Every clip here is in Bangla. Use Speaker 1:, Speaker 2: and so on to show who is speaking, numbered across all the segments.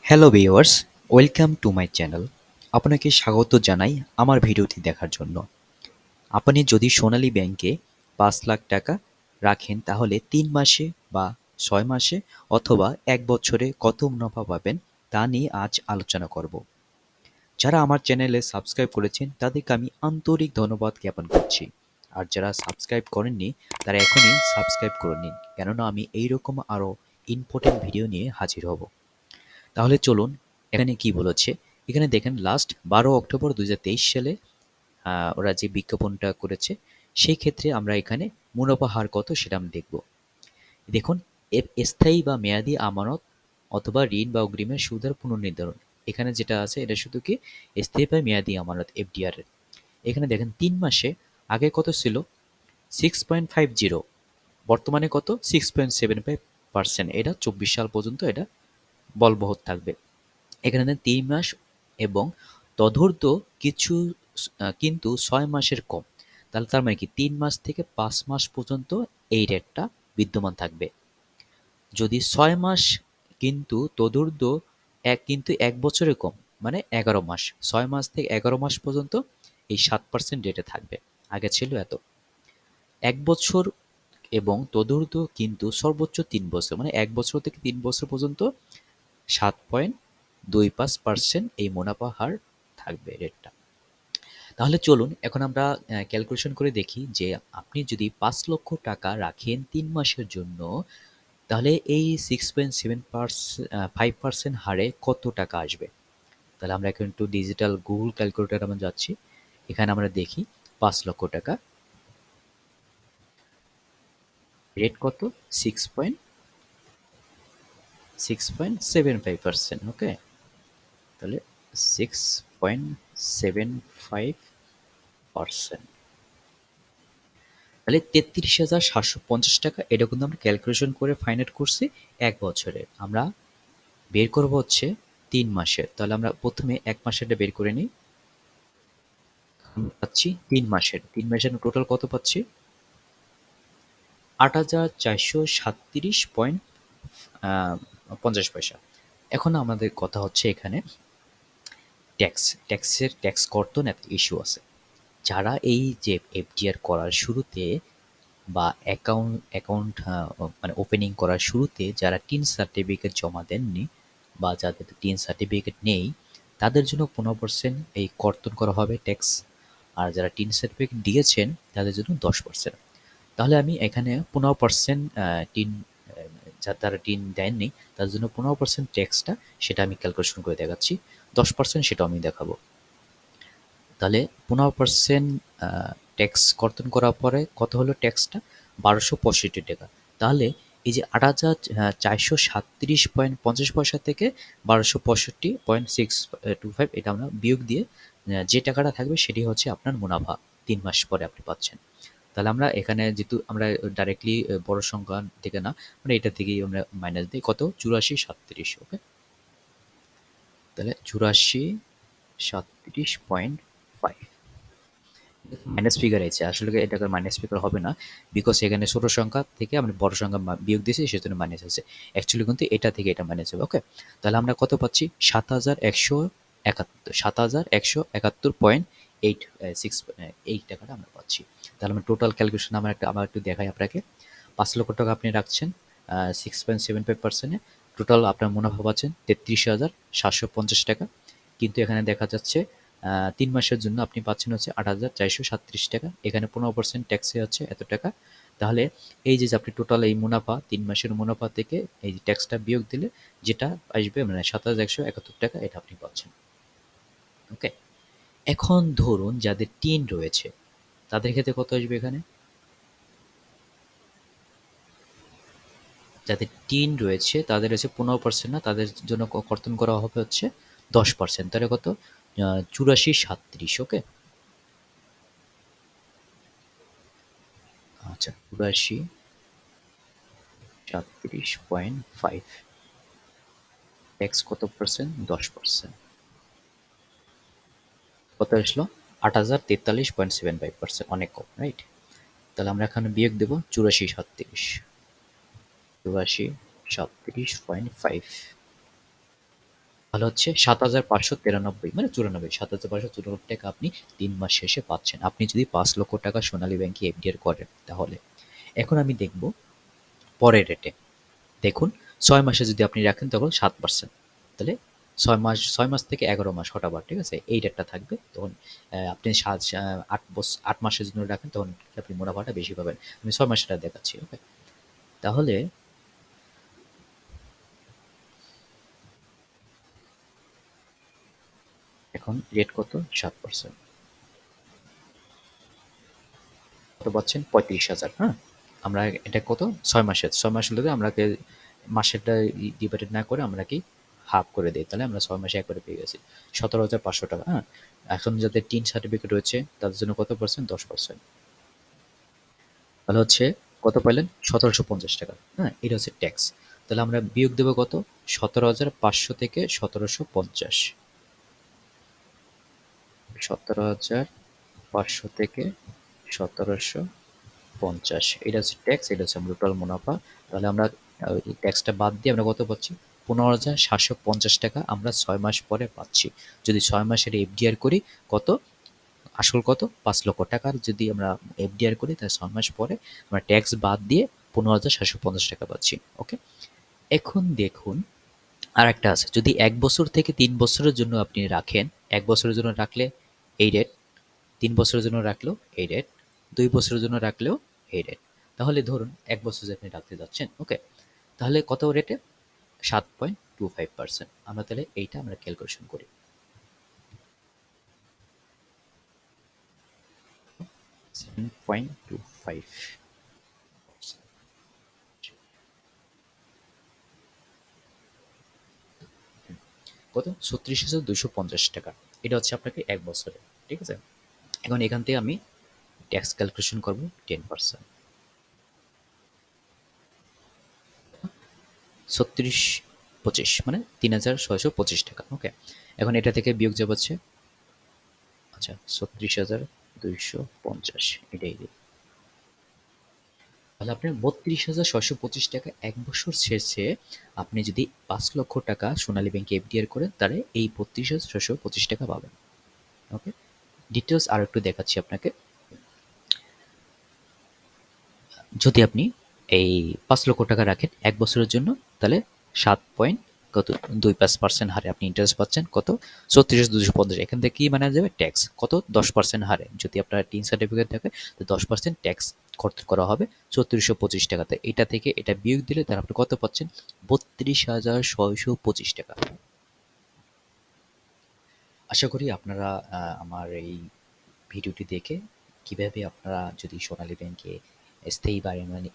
Speaker 1: Hello viewers, welcome to my channel. আপনাকে স্বাগত জানাই আমার ভিডিওটি দেখার জন্য। আপনি যদি সোনালী ব্যাংকে ৫,০০,০০০ টাকা রাখেন তাহলে ৩ মাসে বা ৬ মাসে অথবা ১ বছরে কত মুনাফা পাবেন তা নিয়ে আজ আলোচনা করব। যারা আমার চ্যানেলে সাবস্ক্রাইব করেছেন তাদেরকে আমি আন্তরিক ধন্যবাদ জ্ঞাপন করছি। আর যারা সাবস্ক্রাইব করেননি তারা এখনই সাবস্ক্রাইব করে নিন, কেননা আমি এইরকম আরও ইম্পর্টেন্ট ভিডিও নিয়ে হাজির হব। তাহলে চলুন, এখানে কি বলেছে। এখানে দেখেন লাস্ট ১২ অক্টোবর ২০২৩ সালে ওরা যে বিজ্ঞাপনটা করেছে, সেই ক্ষেত্রে আমরা এখানে মুনাফা হার কত সেটা আমি দেখব। দেখুন, স্থায়ী বা মেয়াদি আমানত অথবা ঋণ বা অগ্রিমের সুদের পুনর্নির্ধারণ। এখানে যেটা আছে এটা শুধু কি স্থায়ী বা মেয়াদি আমানত এফডিআর এর। এখানে দেখেন ৩ মাসে আগে কত ছিল 6.50, বর্তমানে কত 6.75%। এটা ২৪ সাল পর্যন্ত এটা বলবৎ থাকবে। এখানে দেন ৩ মাস এবং তদূর্ধ্ব কিছু কিন্তু ৬ মাসের কম। তাহলে তার মানে কি ৩ মাস থেকে ৫ মাস পর্যন্ত এই রেটটা বিদ্যমান থাকবে। যদি ৬ মাস কিন্তু তদূর্ধ্ব কিন্তু ১ বছরের কম, মানে ১১ মাস। ৬ মাস থেকে ১১ মাস পর্যন্ত এই ৭% রেটে থাকবে। আগে ছিল এত। ১ বছর এবং তদূর্ধ্ব কিন্তু সর্বোচ্চ ৩ বছর, মানে ১ বছর থেকে ৩ বছর পর্যন্ত ৭.25% এই মুনাফা হার থাকবে রেটটা। তাহলে চলুন এখন আমরা ক্যালকুলেশন করে দেখি যে আপনি যদি ৫,০০,০০০ টাকা রাখেন ৩ মাসের জন্য, তাহলে এই 6.75% হারে কত টাকা আসবে। তাহলে আমরা এখন একটু ডিজিটাল গুগল ক্যালকুলেটর আমরা যাচ্ছি। এখানে আমরা দেখি ৫,০০,০০০ টাকা রেট কত, 6.75%। ওকে, তাহলে 6.75%, তাহলে ৩৩,৭৫০ টাকা। এটা কিন্তু আমরা ক্যালকুলেশন করে ফাইন্ড আউট করছি ১ বছরে। আমরা বের করব হচ্ছে ৩ মাসের। তাহলে আমরা প্রথমে ১ মাসেরটা বের করে নিই। পাচ্ছি ৩ মাসের। ৩ মাসের টোটাল কত পাচ্ছি? ৮,৪৩০.৫০ পয়সা। এখন আমাদের কথা হচ্ছে এখানে ট্যাক্স কর্তন একটা ইস্যু আছে। যারা এই যে এফডিআর করার শুরুতে বা অ্যাকাউন্ট মানে ওপেনিং করার শুরুতে যারা টিন সার্টিফিকেট জমা দেননি বা যাদের টিন সার্টিফিকেট নেই, তাদের জন্য ১৫% এই কর্তন করা হবে ট্যাক্স। আর যারা টিন সার্টিফিকেট দিয়েছেন তাদের জন্য ১০%। তাহলে আমি এখানে ১৫% টিন যারা টিন দেননি তাদের জন্য ১৫% ট্যাক্সটা সেটা আমি ক্যালকুলেশন করে দেখাচ্ছি। ১০% সেটাও আমি দেখাবো। তাহলে ১৫% ট্যাক্স কর্তন করার পরে কত হলো ট্যাক্সটা? ১২৬৫ টাকা। তাহলে এই যে ৮,৪৩৭.৫০ পয়সা থেকে ১২৬৫.625 এটা আমরা বিয়োগ দিয়ে যে টাকাটা থাকবে সেটি হচ্ছে আপনার মুনাফা। ৩ মাস পরে আপনি পাচ্ছেন। তাহলে আমরা এখানে যেহেতু আমরা ডাইরেক্টলি বড় সংখ্যা থেকে না, মানে এটা থেকেই আমরা মাইনাস দিই কত ৮৪,৩৭। ওকে, তাহলে ৮৪,৩৭.৫ মাইনাস ফিগার আছে। আসলে এটাকে মাইনাস ফিগার হবে না, বিকজ এখানে ছোট সংখ্যা থেকে আমরা বড় সংখ্যা বিয়োগ দিয়েছি, সেজন্য মাইনাস আছে। অ্যাকচুয়ালি কিন্তু এটা থেকে এটা মাইনাস হবে। ওকে, তাহলে আমরা কত পাচ্ছি? ৭,১৭১ ৭,১৭১.8 টাকাটা আমরা পাচ্ছি। তাহলে আমরা টোটাল ক্যালকুলেশন আবার একটু দেখাই আপনাকে। ৫,০০,০০০ টাকা আপনি রাখছেন 6.75%-এ, টোটাল আপনার মুনাফা পাচ্ছেন ৩৩,৭৫০ টাকা। কিন্তু এখানে দেখা যাচ্ছে ৩ মাসের জন্য আপনি পাচ্ছেন হচ্ছে ৮,৪৩৭ টাকা। এখানে ১৫% ট্যাক্সে হচ্ছে এত টাকা। তাহলে এই যে আপনি টোটাল এই মুনাফা ৩ মাসের মুনাফা থেকে এই যে ট্যাক্সটা বিয়োগ দিলে যেটা আসবে মানে ৭,১৭১ টাকা এটা আপনি পাচ্ছেন। ওকে, এখন ধরুন যাদের টিন রয়েছে তাদের ক্ষেত্রে কত আসবে এখানে? যাদের টিন রয়েছে তাদের হচ্ছে ১৫% না, তাদের জন্য কর্তন করা হবে হচ্ছে ১০%। তাহলে কত? ৮৪,৩৭। ওকে, আচ্ছা ৮৪,৩৭.৫। ট্যাক্স কত পার্সেন্ট? ১০%। কত আসলো? ৮,০৪৩.৭৫%। অনেক কম, রাইট? তাহলে আমরা এখানে বিয়োগ দেবো ৮৪,৩৭। ৮৪,৩৭.৫। তাহলে হচ্ছে ৭,৫৯৩ মানে ৯৪, ৭,৫৯৪ টাকা আপনি ৩ মাস শেষে পাচ্ছেন। আপনি যদি ৫,০০,০০০ সোনালী ব্যাংকে এফডিআর করেন তাহলে। এখন আমি দেখব পরের রেটে। দেখুন ৬ মাসে যদি আপনি রাখেন তখন ৭%। তাহলে ৬ মাস থেকে ১১ মাস হঠাবার, ঠিক আছে? এই রেটটা থাকবে। তখন আপনি ৮ মাসের জন্য রাখেন তখন আপনি মুনাফাটা বেশি পাবেন। আমি ৬ মাসেরটা দেখাচ্ছি, ওকে? তাহলে এখন রেট কত? ৭%। কত পাচ্ছেন? ৩৫,০০০, হ্যাঁ? আমরা এটা কত? ৬ মাসের। ৬ মাস হলে আমরাকে মাসেরটা ডিভাইডেড না করে আমরা কি হাফ করে দেই। তাহলে আমরা ৬ মাসে একবারে পেয়ে গেছি। ১৭,৫০০ টাকা, হ্যাঁ? এখন যাদের টিন সার্টিফিকেট রয়েছে তাদের জন্য কত পার্সেন্ট? ১০%। তাহলে হচ্ছে কত পাইলেন? ১৭৫০ টাকা, হ্যাঁ? এটা হচ্ছে ট্যাক্স। তাহলে আমরা বিয়োগ দেব কত? ১৭,৫০০ থেকে ১৭৫০। ১৭,৫০০ থেকে ১৭৫০। এটা হচ্ছে ট্যাক্স, এটা হচ্ছে আমরা টোটাল মুনাফা। তাহলে আমরা এই ট্যাক্সটা বাদ দিয়ে আমরা কত পাচ্ছি? ১৫,৭৫০ টাকা আমরা ৬ মাস পরে পাচ্ছি। যদি ৬ মাসের এফডিআর করি কত? আসল কত? ৫,০০,০০০ টাকার যদি আমরা এফডিআর করি তাহলে ৬ মাস পরে আমরা ট্যাক্স বাদ দিয়ে ১৫,৭৫০ টাকা পাচ্ছি। ওকে? এখন দেখুন আরেকটা আছে। যদি ১ বছর থেকে ৩ বছরের জন্য আপনি রাখেন, ১ বছরের জন্য রাখলে এই রেট, ৩ বছরের জন্য রাখলেও এই রেট, ২ বছরের জন্য রাখলেও এই রেট। তাহলে ধরুন ১ বছর যে আপনি রাখতে যাচ্ছেন, ওকে? তাহলে কত রেটে? ৭.25%। আমরা তাহলে এইটা আমরা ক্যালকুলেশন করি। 7.25 কত? ৩৬,২৫০ টাকা। এটা হচ্ছে আপনাকে ১ বছরে। ঠিক আছে? এখন এখান থেকে আমি ট্যাক্স ক্যালকুলেশন করব 10%। ৩৬/২৫ মানে ৩,৬২৫ টাকা। ওকে? এখন এটা থেকে বিয়োগ যাব হচ্ছে, আচ্ছা, ৩৬,২৫০ এটাই দিই। তাহলে আপনার ৩২,৬২৫ টাকা ১ বছর শেষে আপনি যদি ৫,০০,০০০ টাকা সোনালী ব্যাংকে এফডিআর করেন তাহলে এই ৩২,৬২৫ টাকা পাবেন। ওকে? ডিটেইলস আরেকটু দেখাচ্ছি আপনাকে। যদি আপনি এই ৫,০০,০০০ টাকা রাখেন ১ বছরের জন্য তাহলে ৭ পয়েন্ট কত ২৫% হারে আপনি ইন্টারেস্ট পাচ্ছেন কত? ৩৬,২৫০। এখান থেকে কি মানা যাবে? ট্যাক্স। কত? 10% হারে। যদি আপনার টিন সার্টিফিকেট থাকে তো 10% ট্যাক্স করা হবে ৩৬২৫ টাকাতে। এটা থেকে এটা বিয়োগ দিলে তাহলে আপনি কত পাচ্ছেন? ৩২,৬২৫ টাকা। আশা করি আপনারা আমার এই ভিডিওটি দেখে কিভাবে আপনারা যদি সোনালী ব্যাংকে স্থায়ী বা মানে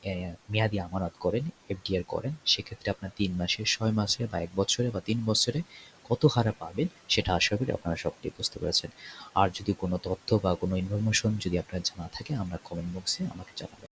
Speaker 1: মেয়াদি আমানত করেন, এফডিআর করেন, সেক্ষেত্রে আপনার ৩ মাসে, ৬ মাসে বা ১ বছরে বা ৩ বছরে কত হারে পাবেন সেটা আশা করি আপনারা সবটি বুঝতে পেরেছেন। আর যদি কোনো তথ্য বা কোনো ইনফরমেশন যদি আপনার জানা থাকে আমরা কমেন্ট বক্সে আমাকে জানাবেন।